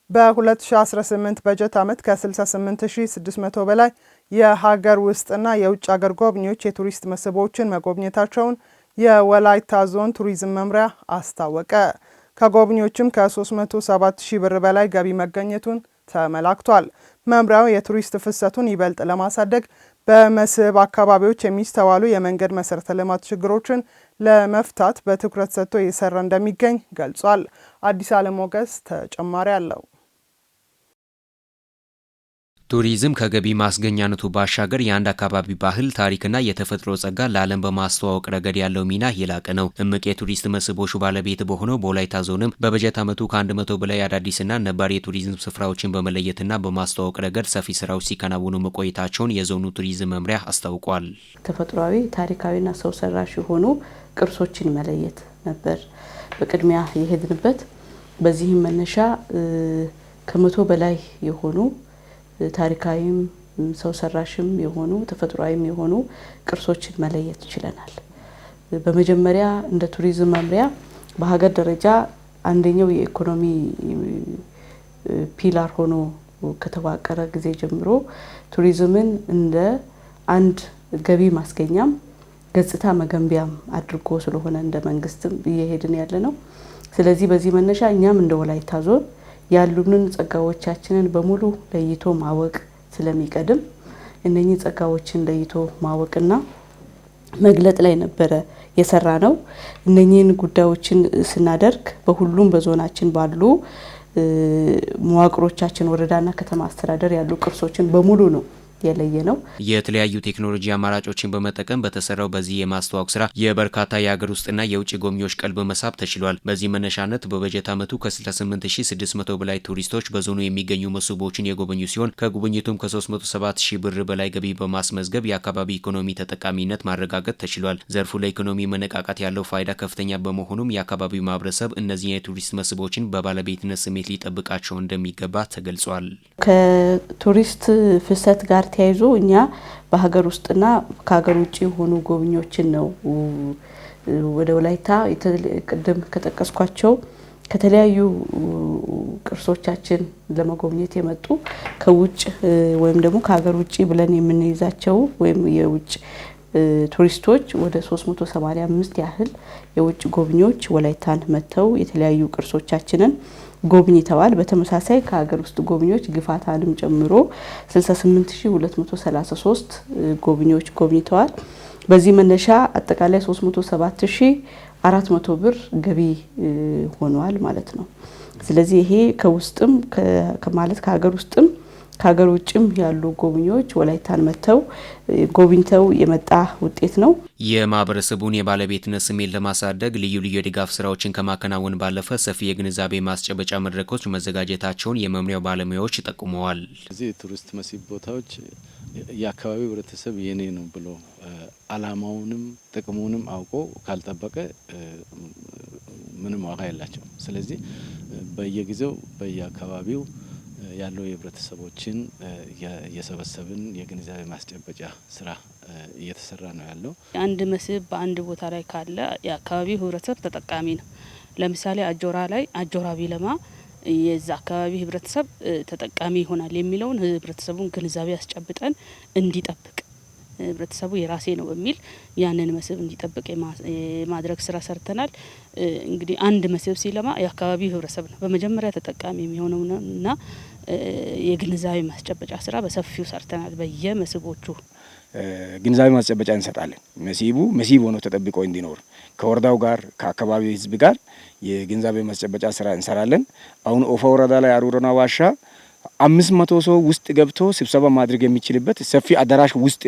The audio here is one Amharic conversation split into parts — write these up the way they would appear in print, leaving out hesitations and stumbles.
በ2018 በጀት ዓመት ከ68600 በላይ የሀገር ውስጥና የውጭ ሀገር ጎብኚዎች የቱሪስት መስህቦችን መጎብኘታቸውን የወላይታ ዞን ቱሪዝም መምሪያ አስታወቀ። ከጎብኚዎችም ከ370,000 ብር በላይ ገቢ መገኘቱን ተመላክቷል። መምሪያው የቱሪስት ፍሰቱን ይበልጥ ለማሳደግ በመስህብ አካባቢዎች የሚስተዋሉ የመንገድ መሰረተ ልማት ችግሮችን ለመፍታት በትኩረት ሰጥቶ እየሰራ እንደሚገኝ ገልጿል። አዲስ ዓለም ሞገስ ተጨማሪ አለው። ቱሪዝም ከገቢ ማስገኛነቱ ባሻገር የአንድ አካባቢ ባህል፣ ታሪክና የተፈጥሮ ጸጋ ለዓለም በማስተዋወቅ ረገድ ያለው ሚና የላቀ ነው። እምቅ የቱሪስት መስህቦቹ ባለቤት በሆነው በወላይታ ዞንም በበጀት ዓመቱ ከ100 በላይ አዳዲስና ነባር የቱሪዝም ስፍራዎችን በመለየትና በማስተዋወቅ ረገድ ሰፊ ስራዎች ሲከናወኑ መቆየታቸውን የዞኑ ቱሪዝም መምሪያ አስታውቋል። ተፈጥሯዊ፣ ታሪካዊና ሰው ሰራሽ የሆኑ ቅርሶችን መለየት ነበር በቅድሚያ የሄድንበት። በዚህም መነሻ ከ100 በላይ የሆኑ ታሪካዊም ሰው ሰራሽም የሆኑ ተፈጥሯዊም የሆኑ ቅርሶችን መለየት ችለናል። በመጀመሪያ እንደ ቱሪዝም መምሪያ በሀገር ደረጃ አንደኛው የኢኮኖሚ ፒላር ሆኖ ከተዋቀረ ጊዜ ጀምሮ ቱሪዝምን እንደ አንድ ገቢ ማስገኛም ገጽታ መገንቢያም አድርጎ ስለሆነ እንደ መንግስትም እየሄድን ያለ ነው። ስለዚህ በዚህ መነሻ እኛም እንደ ወላይታ ዞን ያሉንን ጸጋዎቻችንን በሙሉ ለይቶ ማወቅ ስለሚቀድም እነኚህ ጸጋዎችን ለይቶ ማወቅና መግለጥ ላይ ነበረ የሰራ ነው። እነኚህን ጉዳዮችን ስናደርግ በሁሉም በዞናችን ባሉ መዋቅሮቻችን ወረዳና ከተማ አስተዳደር ያሉ ቅርሶችን በሙሉ ነው የለየ ነው። የተለያዩ ቴክኖሎጂ አማራጮችን በመጠቀም በተሰራው በዚህ የማስተዋወቅ ስራ የበርካታ የሀገር ውስጥና የውጭ ጎብኚዎች ቀልብ መሳብ ተችሏል። በዚህ መነሻነት በበጀት ዓመቱ ከ68600 በላይ ቱሪስቶች በዞኑ የሚገኙ መስህቦችን የጎበኙ ሲሆን ከጉብኝቱም ከ370,000 ብር በላይ ገቢ በማስመዝገብ የአካባቢ ኢኮኖሚ ተጠቃሚነት ማረጋገጥ ተችሏል። ዘርፉ ለኢኮኖሚ መነቃቃት ያለው ፋይዳ ከፍተኛ በመሆኑም የአካባቢው ማህበረሰብ እነዚህ የቱሪስት መስህቦችን በባለቤትነት ስሜት ሊጠብቃቸው እንደሚገባ ተገልጿል። ከቱሪስት ፍሰት ጋር ተያይዞ እኛ በሀገር ውስጥና ከሀገር ውጭ የሆኑ ጎብኚዎችን ነው ወደ ወላይታ ቅድም ከጠቀስኳቸው ከተለያዩ ቅርሶቻችን ለመጎብኘት የመጡ ከውጭ ወይም ደግሞ ከሀገር ውጭ ብለን የምንይዛቸው ወይም የውጭ ቱሪስቶች ወደ 385 ያህል የውጭ ጎብኚዎች ወላይታን መጥተው የተለያዩ ቅርሶቻችንን ጎብኝተዋል። በተመሳሳይ ከሀገር ውስጥ ጎብኚዎች ግፋታንም ጨምሮ 68233 ጎብኚዎች ጎብኝተዋል። በዚህ መነሻ አጠቃላይ 307400 ብር ገቢ ሆኗል ማለት ነው። ስለዚህ ይሄ ከውስጥም ከማለት ከሀገር ውስጥም ከሀገር ውጭም ያሉ ጎብኚዎች ወላይታን መጥተው ጎብኝተው የመጣ ውጤት ነው። የማህበረሰቡን የባለቤትነት ስሜት ለማሳደግ ልዩ ልዩ የድጋፍ ስራዎችን ከማከናወን ባለፈ ሰፊ የግንዛቤ ማስጨበጫ መድረኮች መዘጋጀታቸውን የመምሪያው ባለሙያዎች ጠቁመዋል። እዚህ ቱሪስት መስህብ ቦታዎች የአካባቢው ህብረተሰብ የኔ ነው ብሎ አላማውንም ጥቅሙንም አውቆ ካልጠበቀ ምንም ዋጋ የላቸውም። ስለዚህ በየጊዜው በየአካባቢው ያለው የህብረተሰቦችን እየሰበሰብን የግንዛቤ ማስጨበጫ ስራ እየተሰራ ነው ያለው። አንድ መስህብ በአንድ ቦታ ላይ ካለ የአካባቢው ህብረተሰብ ተጠቃሚ ነው። ለምሳሌ አጆራ ላይ አጆራ ቢለማ የዛ አካባቢ ህብረተሰብ ተጠቃሚ ይሆናል የሚለውን ህብረተሰቡን ግንዛቤ ያስጨብጠን እንዲጠብቅ ህብረተሰቡ የራሴ ነው በሚል ያንን መስህብ እንዲጠብቅ የማድረግ ስራ ሰርተናል። እንግዲህ አንድ መስህብ ሲለማ የአካባቢው ህብረተሰብ ነው በመጀመሪያ ተጠቃሚ የሚሆነውና የግንዛቤ ማስጨበጫ ስራ በሰፊው ሰርተናል። በየመስህቦቹ ግንዛቤ ማስጨበጫ እንሰጣለን። መስህብ ሆኖ ተጠብቆ እንዲኖር ከወረዳው ጋር ከአካባቢው ህዝብ ጋር የግንዛቤ ማስጨበጫ ስራ እንሰራለን። አሁን ኦፋ ወረዳ ላይ አሩሮና ዋሻ 500 ሰው ውስጥ ገብቶ ስብሰባ ማድረግ የሚችልበት ሰፊ አዳራሽ ውስጥ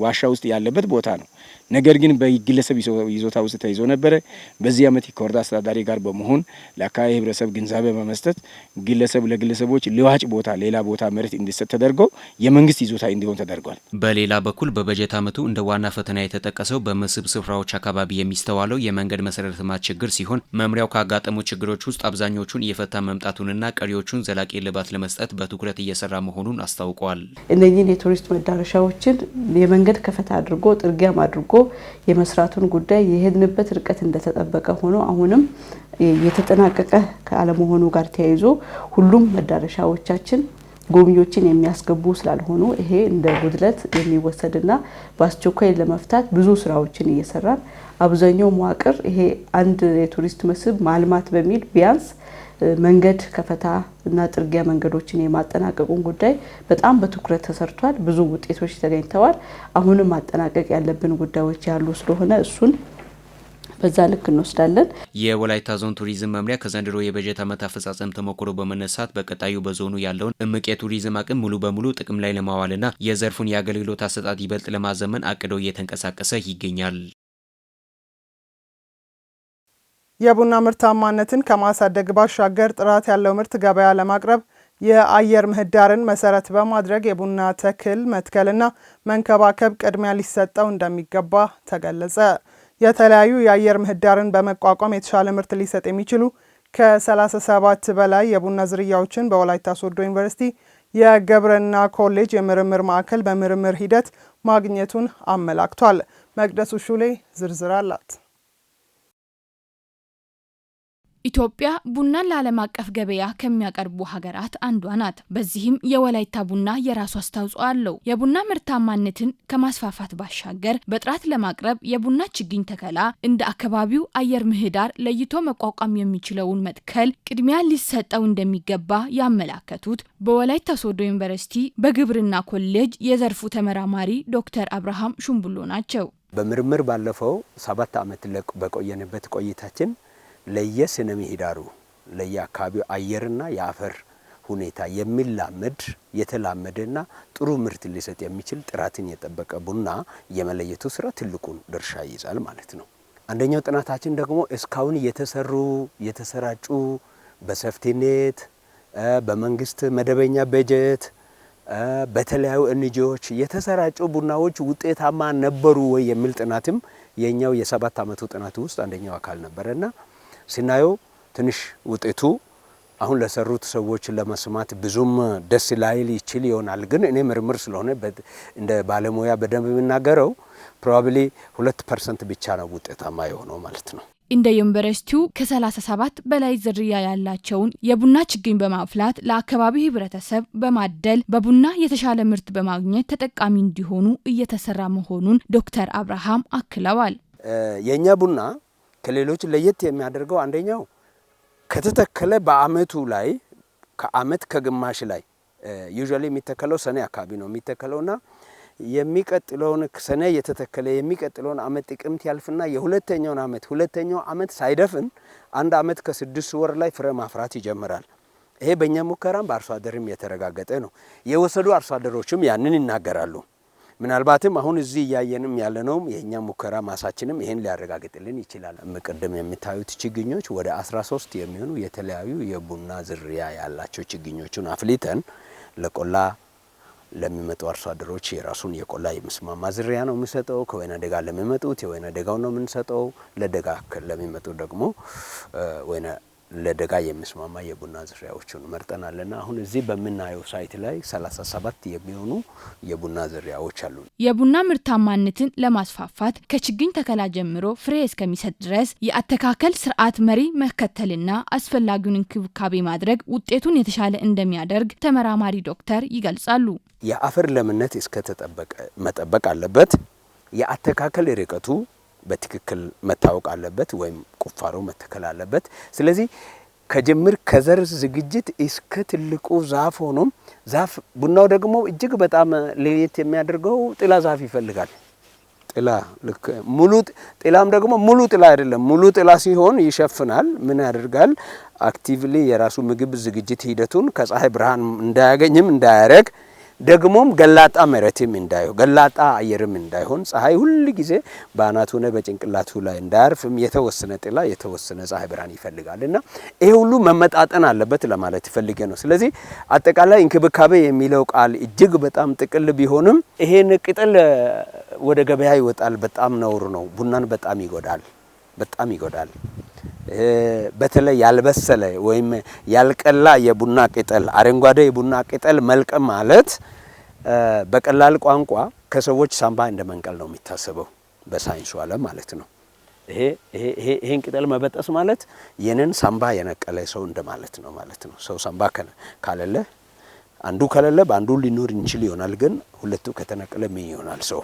ዋሻ ውስጥ ያለበት ቦታ ነው። ነገር ግን በግለሰብ ይዞታ ውስጥ ተይዞ ነበረ። በዚህ አመት ከወረዳ አስተዳዳሪ ጋር በመሆን ለአካባቢ ህብረተሰብ ግንዛቤ በመስጠት ለግለሰቦች ለዋጭ ቦታ ሌላ ቦታ መሬት እንዲሰጥ ተደርጎ የመንግስት ይዞታ እንዲሆን ተደርጓል። በሌላ በኩል በበጀት አመቱ እንደ ዋና ፈተና የተጠቀሰው በመስህብ ስፍራዎች አካባቢ የሚስተዋለው የመንገድ መሰረተ ልማት ችግር ሲሆን መምሪያው ካጋጠሙ ችግሮች ውስጥ አብዛኞቹን እየፈታ መምጣቱንና ቀሪዎቹን ዘላቂ ልባት ለመስጠት በትኩረት እየሰራ መሆኑን አስታውቀዋል። እነኚህን የቱሪስት መዳረሻዎችን የመንገድ ከፈታ አድርጎ ጥርጊያም አድርጎ የመስራቱን ጉዳይ የሄድንበት ርቀት እንደተጠበቀ ሆኖ አሁንም የተጠናቀቀ ከአለመሆኑ ጋር ተያይዞ ሁሉም መዳረሻዎቻችን ጎብኚዎችን የሚያስገቡ ስላልሆኑ ይሄ እንደ ጉድለት የሚወሰድና በአስቸኳይ ለመፍታት ብዙ ስራዎችን እየሰራን አብዛኛው መዋቅር ይሄ አንድ የቱሪስት መስህብ ማልማት በሚል ቢያንስ መንገድ ከፈታ እና ጥርጊያ መንገዶችን የማጠናቀቁን ጉዳይ በጣም በትኩረት ተሰርቷል። ብዙ ውጤቶች ተገኝተዋል። አሁንም ማጠናቀቅ ያለብን ጉዳዮች ያሉ ስለሆነ እሱን በዛ ልክ እንወስዳለን። የወላይታ ዞን ቱሪዝም መምሪያ ከዘንድሮ የበጀት ዓመት አፈጻጸም ተሞክሮ በመነሳት በቀጣዩ በዞኑ ያለውን እምቅ የቱሪዝም አቅም ሙሉ በሙሉ ጥቅም ላይ ለማዋልና የዘርፉን የአገልግሎት አሰጣጥ ይበልጥ ለማዘመን አቅዶ እየተንቀሳቀሰ ይገኛል። የቡና ምርታማነትን ከማሳደግ ባሻገር ጥራት ያለው ምርት ገበያ ለማቅረብ የአየር ምህዳርን መሰረት በማድረግ የቡና ተክል መትከልና መንከባከብ ቅድሚያ ሊሰጠው እንደሚገባ ተገለጸ። የተለያዩ የአየር ምህዳርን በመቋቋም የተሻለ ምርት ሊሰጥ የሚችሉ ከ37 በላይ የቡና ዝርያዎችን በወላይታ ሶዶ ዩኒቨርሲቲ የግብርና ኮሌጅ የምርምር ማዕከል በምርምር ሂደት ማግኘቱን አመላክቷል። መቅደሱ ሹሌ ዝርዝር አላት። ኢትዮጵያ ቡናን ለዓለም አቀፍ ገበያ ከሚያቀርቡ ሀገራት አንዷ ናት። በዚህም የወላይታ ቡና የራሱ አስተዋጽኦ አለው። የቡና ምርታማነትን ከማስፋፋት ባሻገር በጥራት ለማቅረብ የቡና ችግኝ ተከላ፣ እንደ አካባቢው አየር ምህዳር ለይቶ መቋቋም የሚችለውን መትከል ቅድሚያ ሊሰጠው እንደሚገባ ያመላከቱት በወላይታ ሶዶ ዩኒቨርሲቲ በግብርና ኮሌጅ የዘርፉ ተመራማሪ ዶክተር አብርሃም ሹምቡሎ ናቸው። በምርምር ባለፈው 7 ዓመት በቆየንበት ቆይታችን ለየስነ ምህዳሩ ለየአካባቢው አየርና የአፈር ሁኔታ የሚላመድ የተላመደና ጥሩ ምርት ሊሰጥ የሚችል ጥራትን የጠበቀ ቡና የመለየቱ ስራ ትልቁን ድርሻ ይይዛል ማለት ነው። አንደኛው ጥናታችን ደግሞ እስካሁን የተሰራጩ በሰፍቲኔት በመንግስት መደበኛ በጀት በተለያዩ ኤንጂኦዎች የተሰራጩ ቡናዎች ውጤታማ ነበሩ ወይ የሚል ጥናትም የኛው የ7 ዓመቱ ጥናት ውስጥ አንደኛው አካል ነበርና ሲናየው ትንሽ ውጤቱ አሁን ለሰሩት ሰዎች ለመስማት ብዙም ደስ ላይል ይችል ይሆናል። ግን እኔ ምርምር ስለሆነ እንደ ባለሙያ በደንብ የምናገረው ፕሮባብሊ 2% ብቻ ነው ውጤታማ የሆነው ማለት ነው። እንደ ዩኒቨርሲቲው ከ37 በላይ ዝርያ ያላቸውን የቡና ችግኝ በማፍላት ለአካባቢ ህብረተሰብ በማደል በቡና የተሻለ ምርት በማግኘት ተጠቃሚ እንዲሆኑ እየተሰራ መሆኑን ዶክተር አብርሃም አክለዋል። የኛ ቡና ከሌሎች ለየት የሚያደርገው አንደኛው ከተተከለ በአመቱ ላይ ከአመት ከግማሽ ላይ ዩዥዋሊ የሚተከለው ሰኔ አካባቢ ነው የሚተከለውና የሚቀጥለውን ሰኔ የተተከለ የሚቀጥለውን አመት ጥቅምት ያልፍና ሁለተኛው አመት ሳይደፍን አንድ አመት ከ6 ወር ላይ ፍሬ ማፍራት ይጀምራል። ይሄ በእኛ ሙከራም በአርሶ አደርም የተረጋገጠ ነው። የወሰዱ አርሶ አደሮችም ያንን ይናገራሉ። ምናልባትም አሁን እዚህ ያየንም ያለነውም የኛ ሙከራ ማሳችንም ይሄን ሊያረጋግጥልን ይችላል። መቀደም የሚታዩት ችግኞች ወደ 13 የሚሆኑ የተለያዩ የቡና ዝርያ ያላቸው ችግኞችን አፍሊተን ለቆላ ለሚመጡ አርሶ አደሮች የራሱን የቆላ የመስማማ ዝርያ ነው የምንሰጠው። ከወይና ደጋ ለሚመጡት የወይና ደጋው ነው የምንሰጠው። ለደጋ ለሚመጡ ደግሞ ወይና ለደጋ የሚስማማ የቡና ዝርያዎችን መርጠናልና አሁን እዚህ በመናየው ሳይት ላይ 37 የሚሆኑ የቡና ዝርያዎች አሉ። የቡና ምርታማነትን ለማስፋፋት ከችግኝ ተከላ ጀምሮ ፍሬ እስከሚሰጥ ድረስ የአተካከል ስርዓት መሪ መከተልና አስፈላጊውን እንክብካቤ ማድረግ ውጤቱን የተሻለ እንደሚያደርግ ተመራማሪ ዶክተር ይገልጻሉ። የአፈር ለምነት እስከተጠበቀ መጠበቅ አለበት። የአተካከል ርቀቱ በትክክል መታወቅ አለበት ወይም ቁፋሮ መተከል አለበት። ስለዚህ ከጅምር ከዘር ዝግጅት እስከ ትልቁ ዛፍ ሆኖም ዛፍ ቡናው ደግሞ እጅግ በጣም ለየት የሚያደርገው ጥላ ዛፍ ይፈልጋል። ጥላ ልክ ሙሉ ጥላም ደግሞ ሙሉ ጥላ አይደለም። ሙሉ ጥላ ሲሆን ይሸፍናል። ምን ያደርጋል? አክቲቭሊ የራሱ ምግብ ዝግጅት ሂደቱን ከፀሐይ ብርሃን እንዳያገኝም እንዳያረግ ደግሞም ገላጣ መሬትም እንዳይሆን ገላጣ አየርም እንዳይሆን ፀሐይ ሁሉ ጊዜ ባናቱ ነው በጭንቅላቱ ላይ እንዳያርፍም የተወሰነ ጥላ የተወሰነ ፀሐይ ብርሃን ይፈልጋልና ይሄ ሁሉ መመጣጠን አለበት ለማለት ፈልጌ ነው። ስለዚህ አጠቃላይ እንክብካቤ የሚለው ቃል እጅግ በጣም ጥቅል ቢሆንም ይሄን ቅጠል ወደ ገበያ ይወጣል በጣም ነውር ነው። ቡናን በጣም ይጎዳል። በተለይ ያልበሰለ ወይም ያልቀላ የቡና ቅጠል አረንጓዴ የቡና ቅጠል መልቀም ማለት በቀላል ቋንቋ ከሰዎች ሳምባ እንደመንቀል ነው የሚታሰበው በሳይንሱ ዓለም ማለት ነው። ይሄን ቅጠል መበጠስ ማለት የነን ሳምባ የነቀለ ሰው እንደማለት ነው ማለት ነው። ሰው ሳምባ ካለለ አንዱ ከሌለ በአንዱ ሊኖር እንችል ይሆናል፣ ግን ሁለቱ ከተነቀለ ምን ይሆናል? ሰው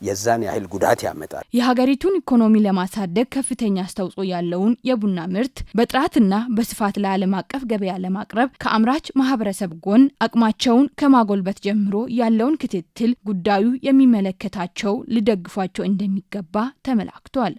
የዛን ያህል ጉዳት ያመጣል። የሀገሪቱን ኢኮኖሚ ለማሳደግ ከፍተኛ አስተዋጽኦ ያለውን የቡና ምርት በጥራትና በስፋት ለዓለም አቀፍ ገበያ ለማቅረብ ከአምራች ማህበረሰብ ጎን አቅማቸውን ከማጎልበት ጀምሮ ያለውን ክትትል ጉዳዩ የሚመለከታቸው ሊደግፏቸው እንደሚገባ ተመላክቷል።